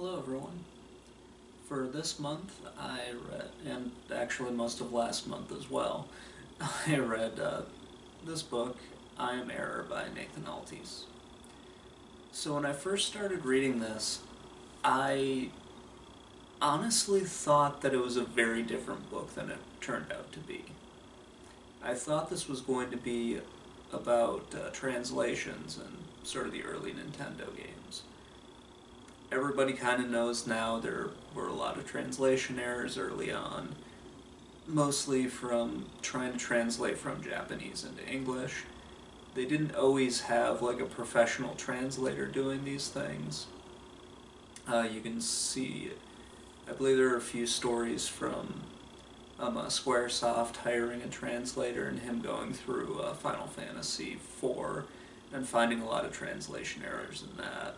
Hello everyone. For this month I read, and actually most of last month as well, I read this book, I Am Error by Nathan Altice. So when I first started reading this, I honestly thought that it was a very different book than it turned out to be. I thought this was going to be about translations and sort of the early Nintendo games. Everybody kind of knows now there were a lot of translation errors early on, mostly from trying to translate from Japanese into English. They didn't always have like a professional translator doing these things. You can see, I believe there are a few stories from Squaresoft hiring a translator and him going through Final Fantasy IV and finding a lot of translation errors in that.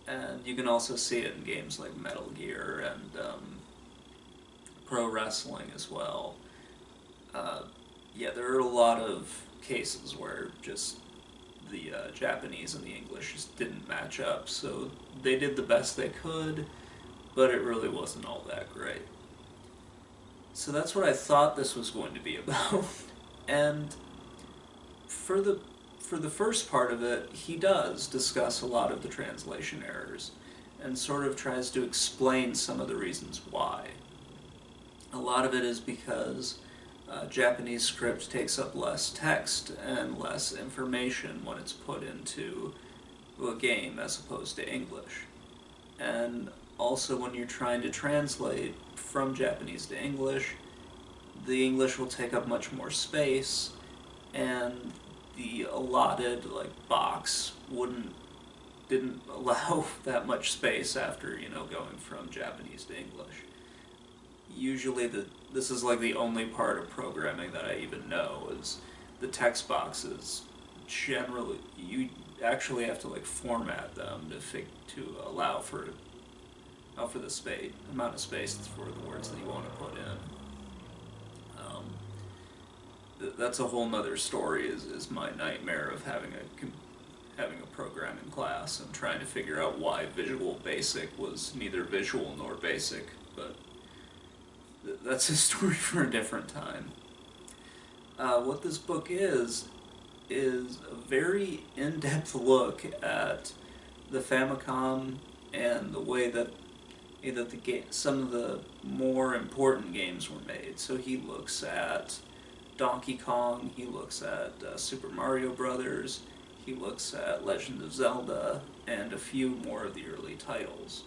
And you can also see it in games like Metal Gear and pro wrestling as well. Uh, yeah, there are a lot of cases where just the Japanese and the English just didn't match up, so they did the best they could, but it really wasn't all that great. So that's what I thought this was going to be about. And for the for the first part of it, he does discuss a lot of the translation errors and sort of tries to explain some of the reasons why. A lot of it is because Japanese script takes up less text and less information when it's put into a game as opposed to English. And also when you're trying to translate from Japanese to English, the English will take up much more space, and the allotted box didn't allow that much space after going from Japanese to English. Usually this is like the only part of programming that I even know is the text boxes. Generally, you actually have to format them to allow for the space amount of space for the words that you want to put in. Um, that's a whole nother story. Is my nightmare of having a programming class and trying to figure out why Visual Basic was neither visual nor basic, but that's a story for a different time. What this book is a very in-depth look at the Famicom and the way that some of the more important games were made. So he looks at Donkey Kong, he looks at Super Mario Brothers, he looks at Legend of Zelda, and a few more of the early titles.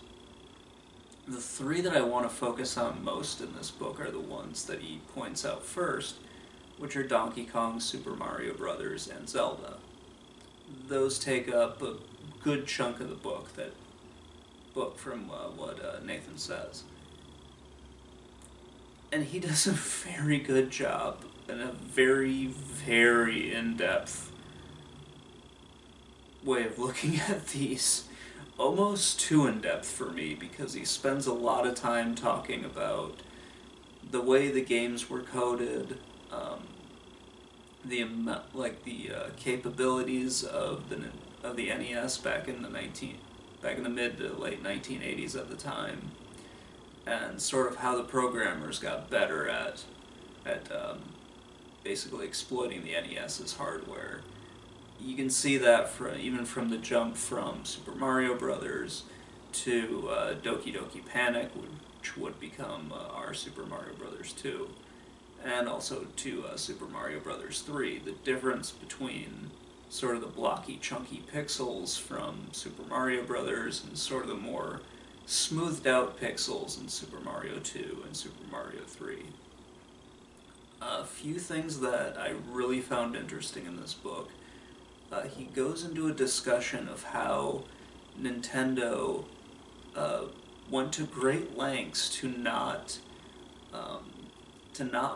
The three that I want to focus on most in this book are the ones that he points out first, which are Donkey Kong, Super Mario Brothers, and Zelda. Those take up a good chunk of the book from what Nathan says. And he does a very good job and a very, very in-depth way of looking at these. Almost too in-depth for me, because he spends a lot of time talking about the way the games were coded, the capabilities of the NES back in the mid to late 1980s at the time, and sort of how the programmers got better at basically exploiting the NES's hardware. You can see that even from the jump from Super Mario Brothers to Doki Doki Panic, which would become our Super Mario Brothers 2, and also to Super Mario Brothers 3. The difference between sort of the blocky, chunky pixels from Super Mario Brothers and sort of the more smoothed out pixels in Super Mario 2 and Super Mario 3. A few things that I really found interesting in this book. He goes into a discussion of how Nintendo went to great lengths to not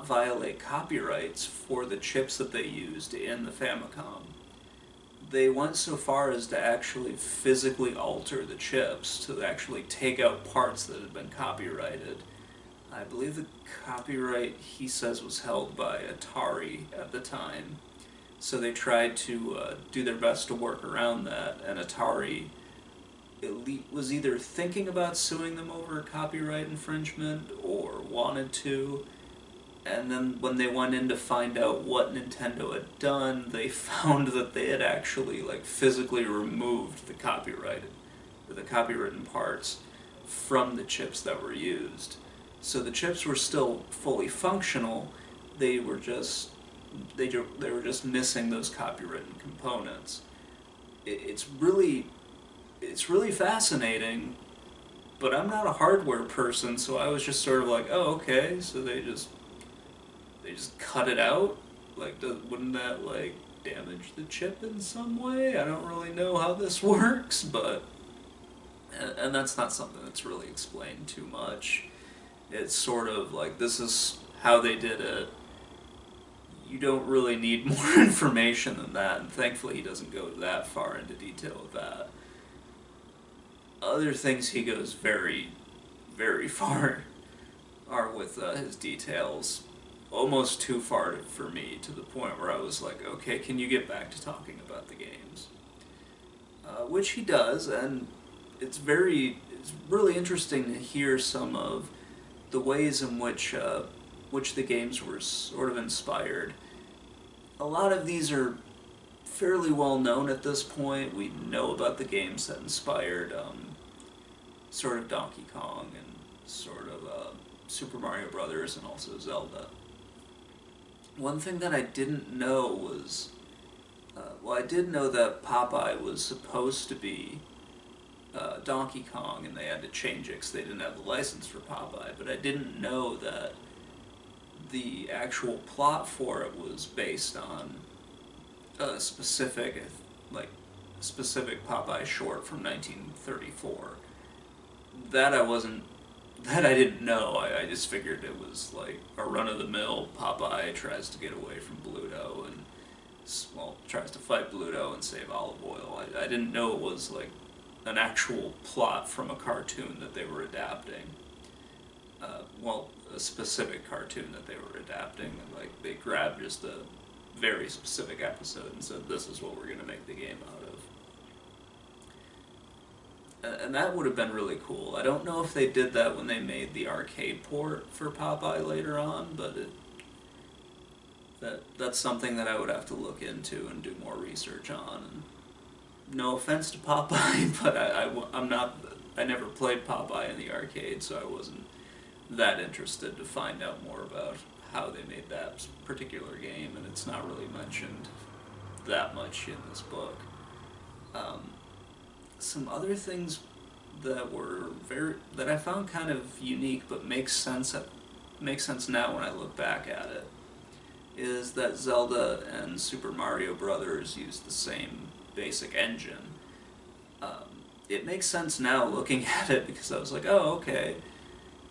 violate copyrights for the chips that they used in the Famicom. They went so far as to actually physically alter the chips, to actually take out parts that had been copyrighted. I believe the copyright, he says, was held by Atari at the time. So they tried to do their best to work around that, and Atari, at was either thinking about suing them over copyright infringement or wanted to. And then when they went in to find out what Nintendo had done, they found that they had actually like physically removed the copywritten parts from the chips that were used. So the chips were still fully functional. They were just they were just missing those copywritten components. It's really fascinating, but I'm not a hardware person, so I was just sort of like, oh, okay, so they just cut it out? Like, wouldn't that, like, damage the chip in some way? I don't really know how this works, but... And that's not something that's really explained too much. It's sort of like, this is how they did it. You don't really need more information than that, and thankfully he doesn't go that far into detail with that. Other things he goes very, very far are with his details. Almost too far for me, to the point where I was like, okay, can you get back to talking about the games? Which he does, and it's really interesting to hear some of the ways in which the games were sort of inspired. A lot of these are fairly well known at this point. We know about the games that inspired sort of Donkey Kong and sort of Super Mario Brothers and also Zelda. One thing that I didn't know was, I did know that Popeye was supposed to be Donkey Kong, and they had to change it because they didn't have the license for Popeye, but I didn't know that the actual plot for it was based on a specific Popeye short from 1934. That I didn't know. I just figured it was like a run-of-the-mill Popeye tries to get away from Bluto and, well, tries to fight Bluto and save Olive Oil. I didn't know it was like an actual plot from a cartoon that they were adapting. A specific cartoon that they were adapting. Like, they grabbed just a very specific episode and said, this is what we're going to make the game out of. And that would have been really cool. I don't know if they did that when they made the arcade port for Popeye later on, but that's something that I would have to look into and do more research on. And no offense to Popeye, but I never played Popeye in the arcade, so I wasn't that interested to find out more about how they made that particular game, and it's not really mentioned that much in this book. Some other things that I found kind of unique but makes sense now when I look back at it is that Zelda and Super Mario Brothers use the same basic engine. It makes sense now looking at it because I was like, oh, okay,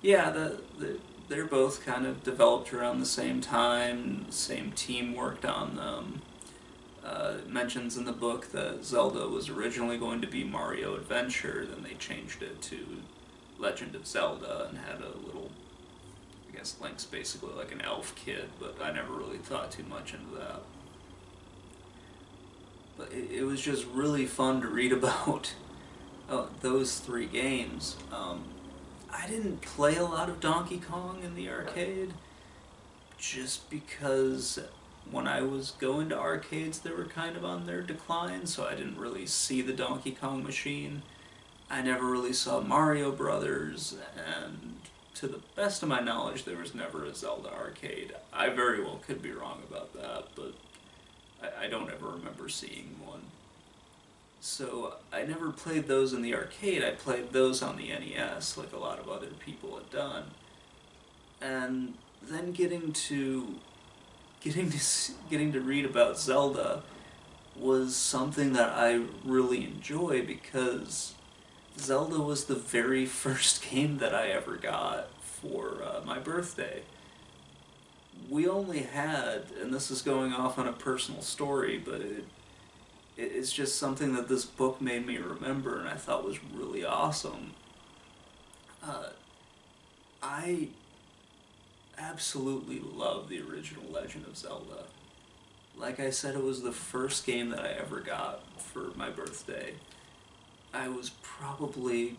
yeah, they're both kind of developed around the same time, the same team worked on them. It mentions in the book that Zelda was originally going to be Mario Adventure, then they changed it to Legend of Zelda and had a little, I guess Link's basically like an elf kid, but I never really thought too much into that. But it was just really fun to read about those three games. I didn't play a lot of Donkey Kong in the arcade, just because when I was going to arcades they were kind of on their decline, so I didn't really see the Donkey Kong machine. I never really saw Mario Brothers, and to the best of my knowledge there was never a Zelda arcade. I very well could be wrong about that, but I don't ever remember seeing one. So I never played those in the arcade. I played those on the NES, like a lot of other people had done. And then getting to read about Zelda was something that I really enjoy, because Zelda was the very first game that I ever got for my birthday. We only had, and this is going off on a personal story, but it's just something that this book made me remember and I thought was really awesome. I absolutely love the original Legend of Zelda. Like I said, it was the first game that I ever got for my birthday. I was probably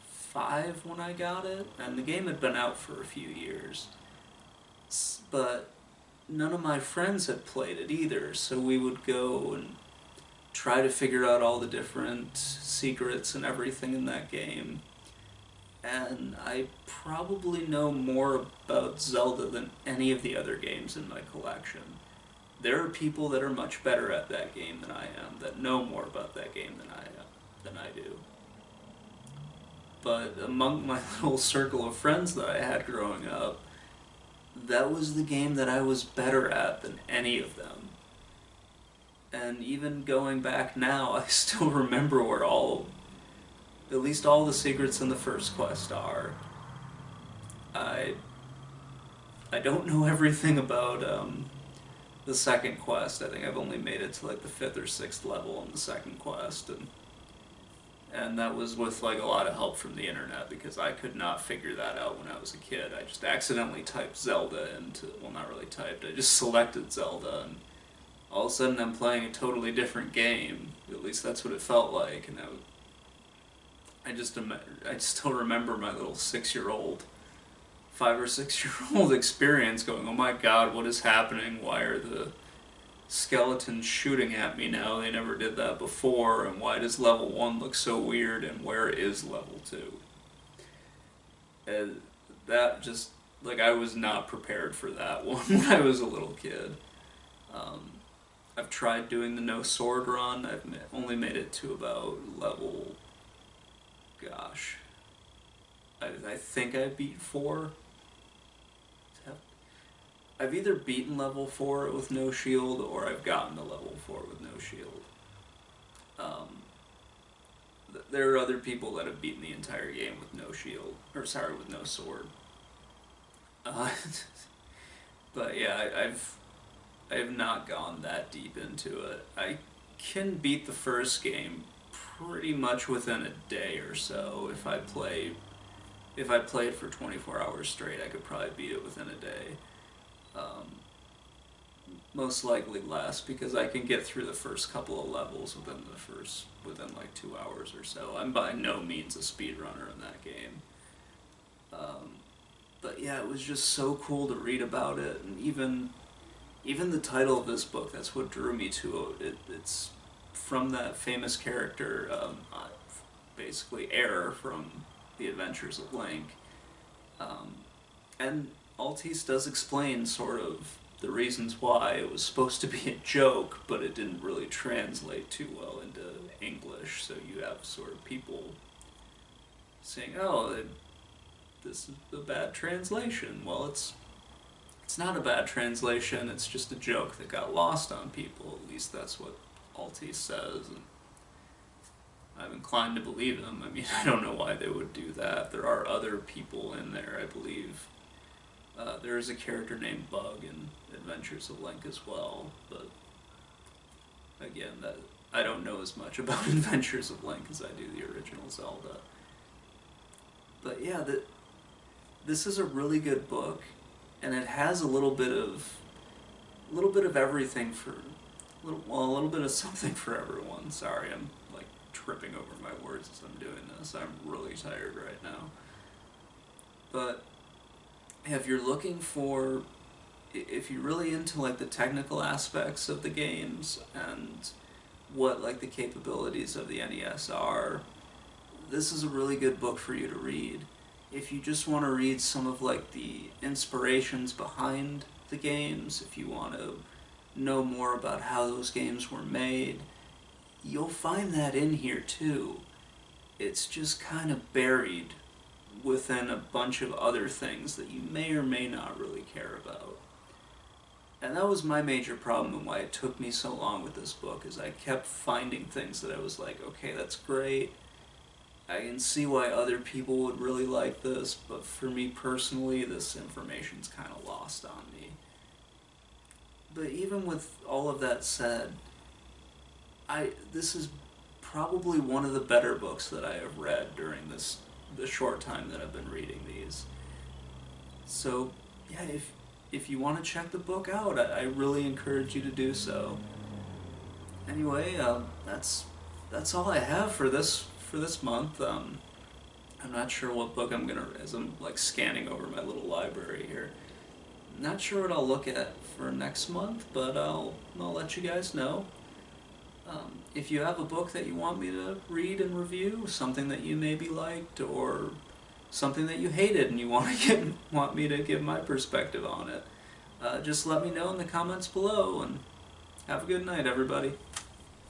5 when I got it, and the game had been out for a few years. But none of my friends had played it either, so we would go and try to figure out all the different secrets and everything in that game. And I probably know more about Zelda than any of the other games in my collection. There are people that are much better at that game than I am, that know more about that game than I do. But among my little circle of friends that I had growing up, that was the game that I was better at than any of them. And even going back now, I still remember where at least all the secrets in the first quest are. I I don't know everything about the second quest. I think I've only made it to like the 5th or 6th level on the second quest, and that was with like a lot of help from the internet because I could not figure that out when I was a kid. I just accidentally typed Zelda into, well, not really typed, I just selected Zelda, and all of a sudden I'm playing a totally different game. At least that's what it felt like, and I still remember my little 6-year-old, 5 or 6-year-old experience going, oh my god, what is happening? Why are the skeletons shooting at me now? They never did that before, and why does level 1 look so weird, and where is level 2? And that just, like, I was not prepared for that one when I was a little kid. I've tried doing the no sword run. I've only made it to about level, gosh, I think I beat 4. I've either beaten level 4 with no shield, or I've gotten to level 4 with no shield. There are other people that have beaten the entire game with no shield, or sorry, with no sword. But yeah, I have not gone that deep into it. I can beat the first game pretty much within a day or so. If I played for 24 hours straight, I could probably beat it within a day. Most likely less, because I can get through the first couple of levels within like 2 hours or so. I'm by no means a speedrunner in that game. But yeah, it was just so cool to read about it, and even the title of this book, that's what drew me to it. It's from that famous character, basically Air from The Adventures of Link. And Altice does explain sort of the reasons why it was supposed to be a joke, but it didn't really translate too well into English, so you have sort of people saying, oh, this is a bad translation. Well, it's not a bad translation, it's just a joke that got lost on people. At least that's what Altice says, and I'm inclined to believe them. I mean, I don't know why they would do that. There are other people in there, I believe. There is a character named Bug in Adventures of Link as well, but again, I don't know as much about Adventures of Link as I do the original Zelda. But yeah, this is a really good book, and it has a little bit of everything for a little bit of something for everyone. Sorry, I'm like tripping over my words as I'm doing this. I'm really tired right now. But if you're really into like the technical aspects of the games and what like the capabilities of the NES are, this is a really good book for you to read. If you just want to read some of like the inspirations behind the games, if you want to know more about how those games were made, you'll find that in here too. It's just kind of buried within a bunch of other things that you may or may not really care about. And that was my major problem and why it took me so long with this book, is I kept finding things that I was like, okay, that's great, I can see why other people would really like this, but for me personally, this information's kind of lost on me. But even with all of that said, this is probably one of the better books that I have read during the short time that I've been reading these. So yeah, if you want to check the book out, I really encourage you to do so. Anyway, that's that's all I have for this month. I'm not sure what book I'm gonna, as I'm like scanning over my little library here. Not sure what I'll look at for next month, but I'll let you guys know. If you have a book that you want me to read and review, something that you maybe liked, or something that you hated and you want me to give my perspective on it, just let me know in the comments below, and have a good night, everybody.